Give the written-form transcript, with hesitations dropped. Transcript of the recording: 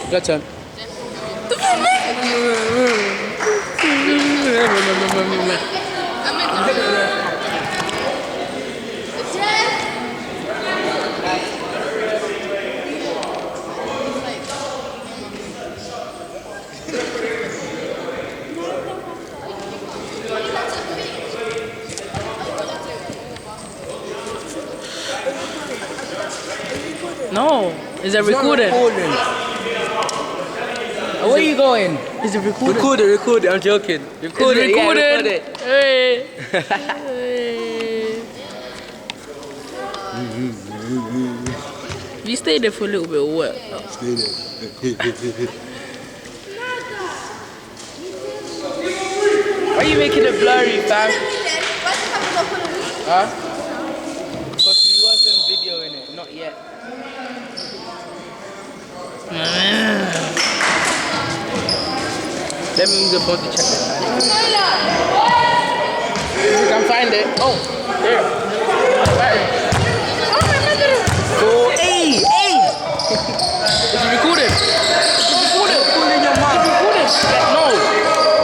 Your turn. No, is it recorded? Where are you going? Is it recorded? Record it, I'm joking. Record it, yeah, record it. Hey. You stay there for a little bit or what? Stay there. Why are you making it blurry, fam? Huh? Because we wasn't videoing it, not yet. Let me use the phone to check it. If you can find it. Oh, here.